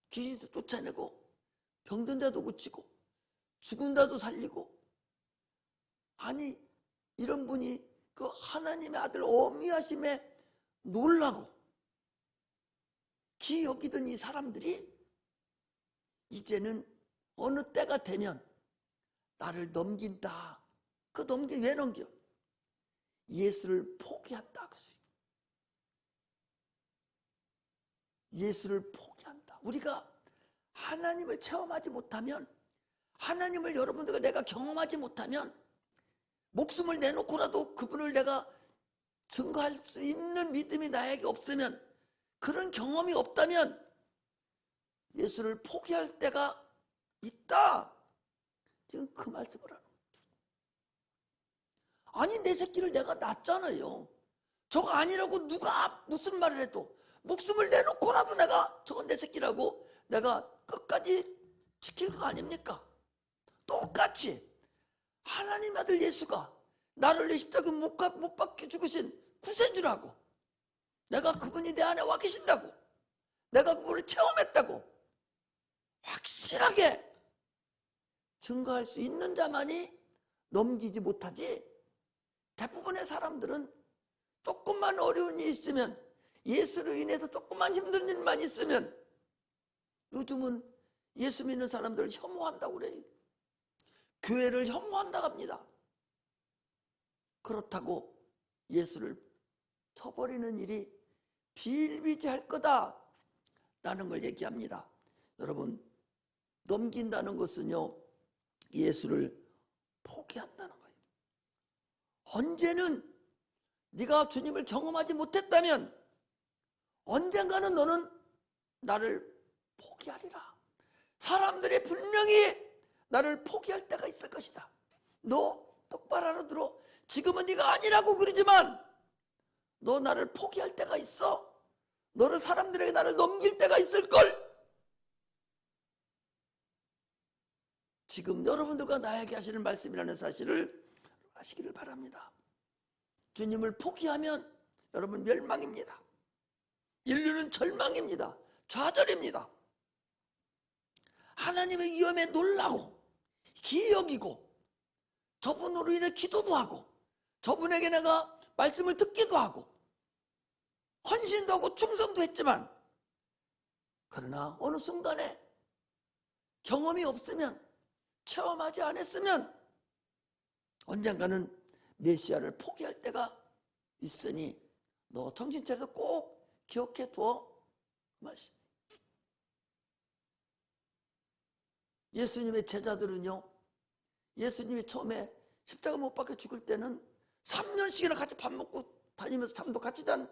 [SPEAKER 1] 귀신도 쫓아내고 병든 자도 고치고 죽은 자도 살리고, 아니 이런 분이 그 하나님의 아들 어미하심에 놀라고 귀히 여기던 이 사람들이 이제는 어느 때가 되면 나를 넘긴다. 그 왜 넘겨? 예수를 포기한다. 예수를 포기한다. 우리가 하나님을 체험하지 못하면, 하나님을 여러분들과 내가 경험하지 못하면, 목숨을 내놓고라도 그분을 내가 증거할 수 있는 믿음이 나에게 없으면, 그런 경험이 없다면 예수를 포기할 때가 있다. 지금 그 말씀을 하는 거예요. 아니, 내 새끼를 내가 낳았잖아요. 저거 아니라고 누가 무슨 말을 해도 목숨을 내놓고라도 내가 저건 내 새끼라고 내가 끝까지 지킬 거 아닙니까? 똑같이 하나님 아들 예수가 나를 내 십자가 못 박혀 죽으신 구세주라고, 내가 그분이 내 안에 와 계신다고, 내가 그분을 체험했다고 확실하게 증거할 수 있는 자만이 넘기지 못하지, 대부분의 사람들은 조금만 어려운 일이 있으면, 예수로 인해서 조금만 힘든 일만 있으면 요즘은 예수 믿는 사람들을 혐오한다고 그래요. 교회를 혐오한다고 합니다. 그렇다고 예수를 쳐버리는 일이 비일비재할 거다라는 걸 얘기합니다. 여러분, 넘긴다는 것은요, 예수를 포기한다는 거예요. 언제는 네가 주님을 경험하지 못했다면 언젠가는 너는 나를 포기하리라. 사람들이 분명히 나를 포기할 때가 있을 것이다. 너 똑바로 알아들어. 지금은 네가 아니라고 그러지만 너 나를 포기할 때가 있어. 너를 사람들에게 나를 넘길 때가 있을걸. 지금 여러분들과 나에게 하시는 말씀이라는 사실을 아시기를 바랍니다. 주님을 포기하면 여러분 멸망입니다. 인류는 절망입니다. 좌절입니다. 하나님의 위엄에 놀라고 기여기고 저분으로 인해 기도도 하고 저분에게 내가 말씀을 듣기도 하고 헌신도 하고 충성도 했지만, 그러나 어느 순간에 경험이 없으면, 체험하지 않았으면 언젠가는 메시아를 포기할 때가 있으니 너 정신 차려서 꼭 기억해 두어. 말씀. 예수님의 제자들은요, 예수님이 처음에 십자가 못 박혀 죽을 때는 3년씩이나 같이 밥 먹고 다니면서 잠도 같이 잔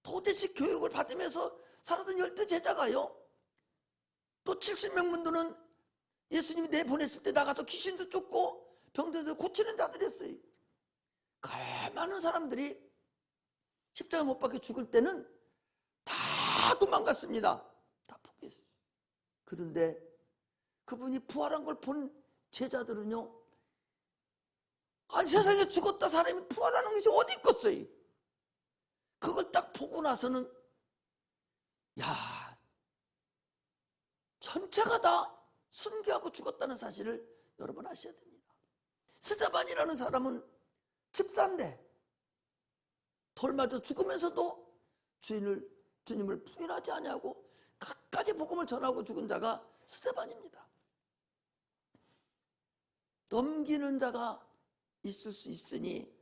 [SPEAKER 1] 도대식 교육을 받으면서 살았던 12제자가요, 또 70명 분들은 예수님이 내보냈을 때 나가서 귀신도 쫓고 병들도 고치는 자들이었어요. 그 많은 사람들이 십자가 못 박혀 죽을 때는 다 도망갔습니다. 다 포기했어요. 그런데 그분이 부활한 걸 본 제자들은요, 아니 세상에 죽었다 사람이 부활하는 것이 어디 있겠어요. 그걸 딱 보고 나서는 야, 전체가 다 순교하고 죽었다는 사실을 여러분 아셔야 됩니다. 스데반이라는 사람은 집사인데 돌 맞아 죽으면서도 주님을 부인하지 아니하고 끝까지 복음을 전하고 죽은 자가 스데반입니다. 넘기는 자가 있을 수 있으니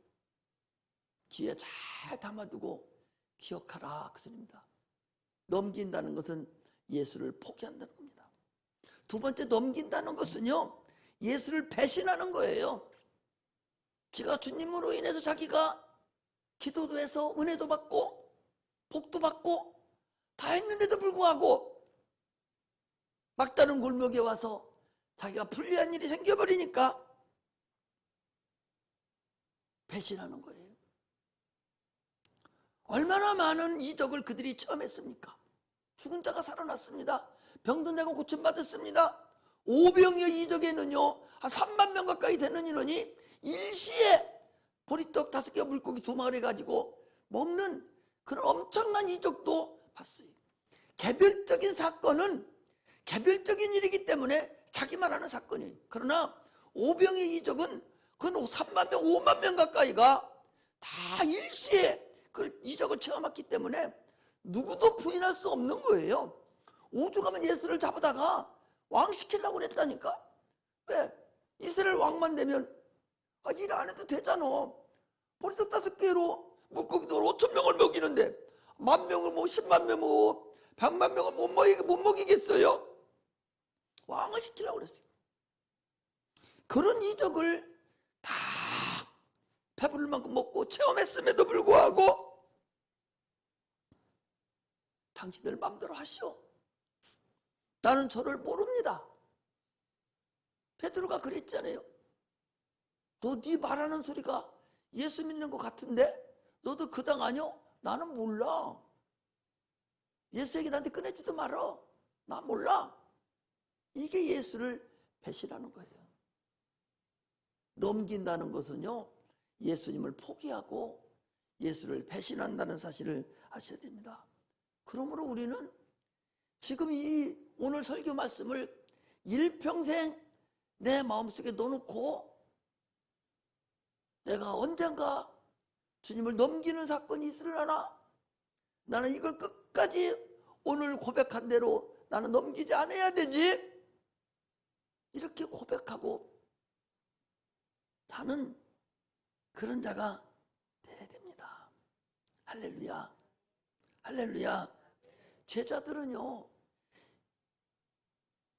[SPEAKER 1] 귀에 잘 담아두고 기억하라, 그 소리입니다. 넘긴다는 것은 예수를 포기한다는 겁니다. 두 번째, 넘긴다는 것은요, 예수를 배신하는 거예요. 지가 주님으로 인해서 자기가 기도도 해서 은혜도 받고 복도 받고 다 했는데도 불구하고 막다른 골목에 와서 자기가 불리한 일이 생겨버리니까 배신하는 거예요. 얼마나 많은 이적을 그들이 체험했습니까? 죽은 자가 살아났습니다. 병든 자가 고침받았습니다. 오병이의 이적에는요, 한 3만 명 가까이 되는 인원이 일시에 보리떡 5개 물고기 2마리 가지고 먹는 그런 엄청난 이적도 봤어요. 개별적인 사건은 개별적인 일이기 때문에 자기만 하는 사건이에요. 그러나 오병의 이적은 그 3만 명, 5만 명 가까이가 다 일시에 그 이적을 체험했기 때문에 누구도 부인할 수 없는 거예요. 오죽하면 예수를 잡아다가 왕 시키려고 그랬다니까. 왜? 이스라엘 왕만 되면 일 안 해도 되잖아. 보리떡 5개로 물고기도 5천 명을 먹이는데 10,000명을 10만 명 먹고 100만 명을 못 먹이겠어요? 왕을 시키려고 그랬어요. 그런 이적을 다 배부를 만큼 먹고 체험했음에도 불구하고 당신들 마음대로 하시오. 나는 저를 모릅니다. 베드로가 그랬잖아요. 너 네 말하는 소리가 예수 믿는 것 같은데 너도 그 당 아니오? 나는 몰라. 예수 얘기 나한테 꺼내지도 말어. 나 몰라. 이게 예수를 배신하는 거예요. 넘긴다는 것은요, 예수님을 포기하고 예수를 배신한다는 사실을 아셔야 됩니다. 그러므로 우리는 지금 이 오늘 설교 말씀을 일평생 내 마음속에 넣어놓고 내가 언젠가 주님을 넘기는 사건이 있으려나? 나는 이걸 끝까지 오늘 고백한 대로 나는 넘기지 않아야 되지? 이렇게 고백하고 사는 그런 자가 돼야 됩니다. 할렐루야. 할렐루야. 제자들은요,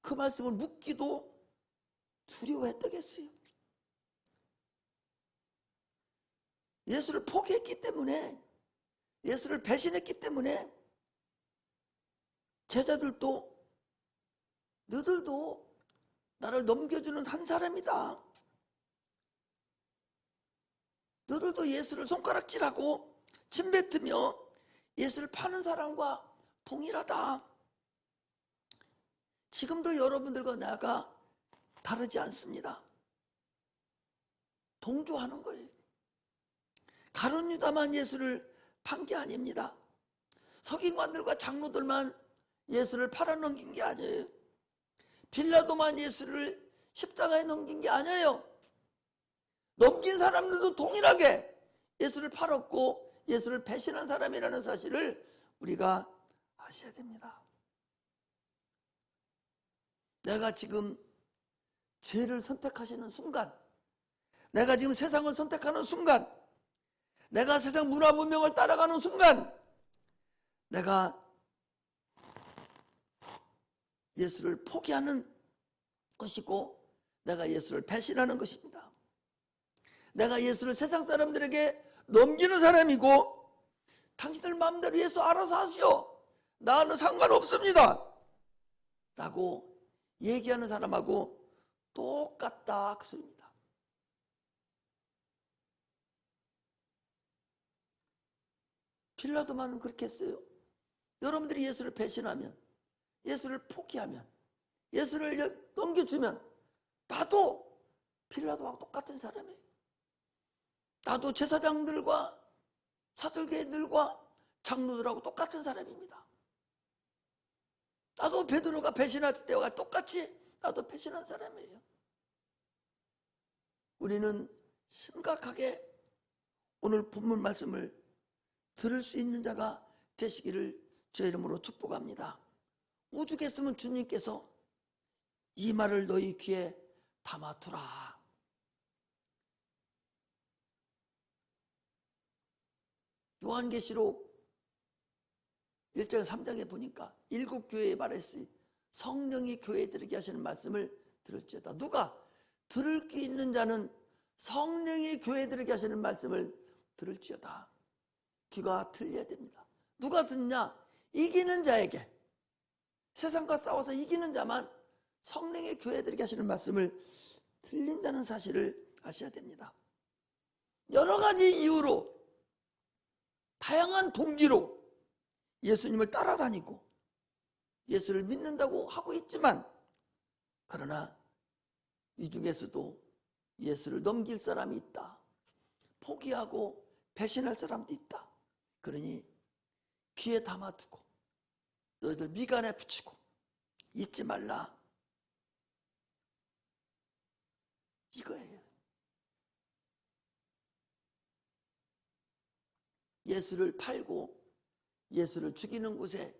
[SPEAKER 1] 그 말씀을 묻기도 두려워했다겠어요. 예수를 포기했기 때문에, 예수를 배신했기 때문에 제자들도 너들도 나를 넘겨주는 한 사람이다. 너들도 예수를 손가락질하고 침뱉으며 예수를 파는 사람과 동일하다. 지금도 여러분들과 나가 다르지 않습니다. 동조하는 거예요. 가룟 유다만 예수를 판 게 아닙니다. 서기관들과 장로들만 예수를 팔아넘긴 게 아니에요. 빌라도만 예수를 십자가에 넘긴 게 아니에요. 넘긴 사람들도 동일하게 예수를 팔았고 예수를 배신한 사람이라는 사실을 우리가 아셔야 됩니다. 내가 지금 죄를 선택하시는 순간, 내가 지금 세상을 선택하는 순간, 내가 세상 문화 문명을 따라가는 순간 내가 예수를 포기하는 것이고 내가 예수를 배신하는 것입니다. 내가 예수를 세상 사람들에게 넘기는 사람이고 당신들 마음대로 예수 알아서 하시오. 나는 상관없습니다. 라고 얘기하는 사람하고 똑같다 그 소리입니다. 빌라도만 그렇게 했어요. 여러분들이 예수를 배신하면, 예수를 포기하면, 예수를 넘겨주면 나도 빌라도하고 똑같은 사람이에요. 나도 제사장들과 사절개들과 장로들하고 똑같은 사람입니다. 나도 베드로가 배신할 때와 똑같이 나도 배신한 사람이에요. 우리는 심각하게 오늘 본문 말씀을 들을 수 있는 자가 되시기를 주의 이름으로 축복합니다. 오죽했으면 주님께서 이 말을 너희 귀에 담아두라. 요한계시록 1장 3장에 보니까 7교회에 말했으니 성령이 교회에 들게 하시는 말씀을 들을지어다. 누가? 들을 귀 있는 자는 성령이 교회에 들게 하시는 말씀을 들을지어다. 귀가 들려야 됩니다. 누가 듣냐? 이기는 자에게, 세상과 싸워서 이기는 자만 성령의 교회에 들게 하시는 말씀을 들린다는 사실을 아셔야 됩니다. 여러 가지 이유로, 다양한 동기로 예수님을 따라다니고 예수를 믿는다고 하고 있지만, 그러나 이 중에서도 예수를 넘길 사람이 있다. 포기하고 배신할 사람도 있다. 그러니 귀에 담아두고 너희들 미간에 붙이고 잊지 말라. 이거예요. 예수를 팔고 예수를 죽이는 곳에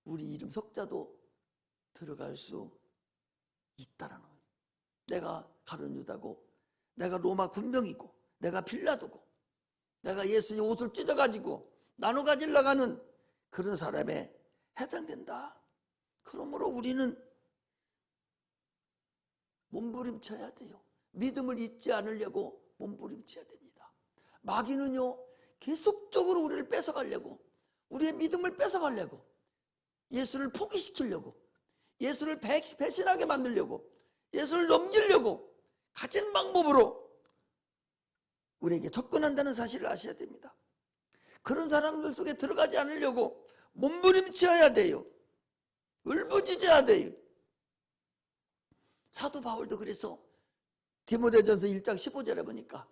[SPEAKER 1] 우리 이름 석자도 들어갈 수 있다라는 거예요. 내가 가룟 유다고, 내가 로마 군병이고, 내가 빌라도고, 내가 예수님 옷을 찢어가지고 나눠 가지러 가는 그런 사람의 해당된다. 그러므로 우리는 몸부림쳐야 돼요. 믿음을 잊지 않으려고 몸부림쳐야 됩니다. 마귀는요, 계속적으로 우리를 뺏어가려고, 우리의 믿음을 뺏어가려고, 예수를 포기시키려고, 예수를 배신하게 만들려고, 예수를 넘기려고 가진 방법으로 우리에게 접근한다는 사실을 아셔야 됩니다. 그런 사람들 속에 들어가지 않으려고 몸부림쳐야 돼요. 울부짖어야 돼요. 사도 바울도 그래서 디모데전서 1장 15절에 보니까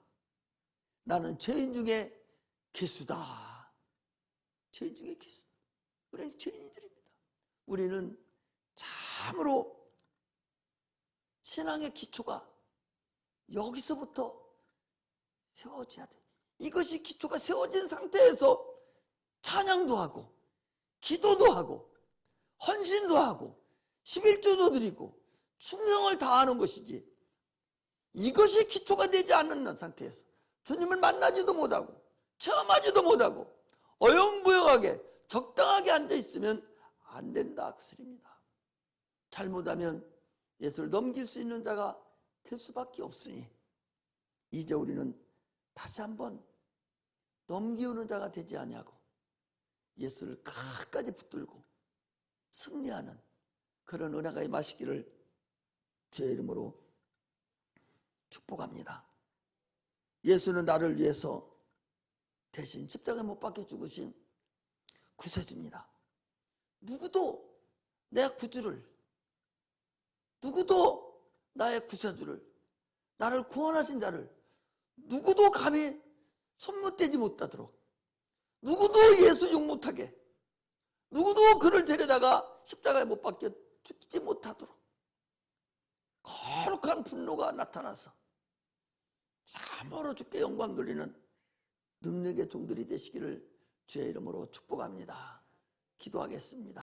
[SPEAKER 1] 나는 죄인 중에 괴수다. 죄인 중에 괴수다. 우리는 죄인들입니다. 우리는 참으로 신앙의 기초가 여기서부터 세워져야 돼. 이것이 기초가 세워진 상태에서 찬양도 하고 기도도 하고 헌신도 하고 11조도 드리고 충성을 다하는 것이지, 이것이 기초가 되지 않는 상태에서 주님을 만나지도 못하고 체험하지도 못하고 어영부영하게 적당하게 앉아있으면 안 된다, 그 소리입니다. 잘못하면 예수를 넘길 수 있는 자가 될 수밖에 없으니 이제 우리는 다시 한번 넘기우는 자가 되지 아니하고 예수를 끝까지 붙들고 승리하는 그런 은혜가 임하시기를 주의 이름으로 축복합니다. 예수는 나를 위해서 대신 십자가에 못 박혀 죽으신 구세주입니다. 누구도 내 구주를, 누구도 나의 구세주를, 나를 구원하신 자를 누구도 감히 손못대지 못하도록, 누구도 예수 욕 못하게, 누구도 그를 데려다가 십자가에 못 박혀 죽지 못하도록 거룩한 분노가 나타나서 참으로 주께 영광 돌리는 능력의 종들이 되시기를 주의 이름으로 축복합니다. 기도하겠습니다.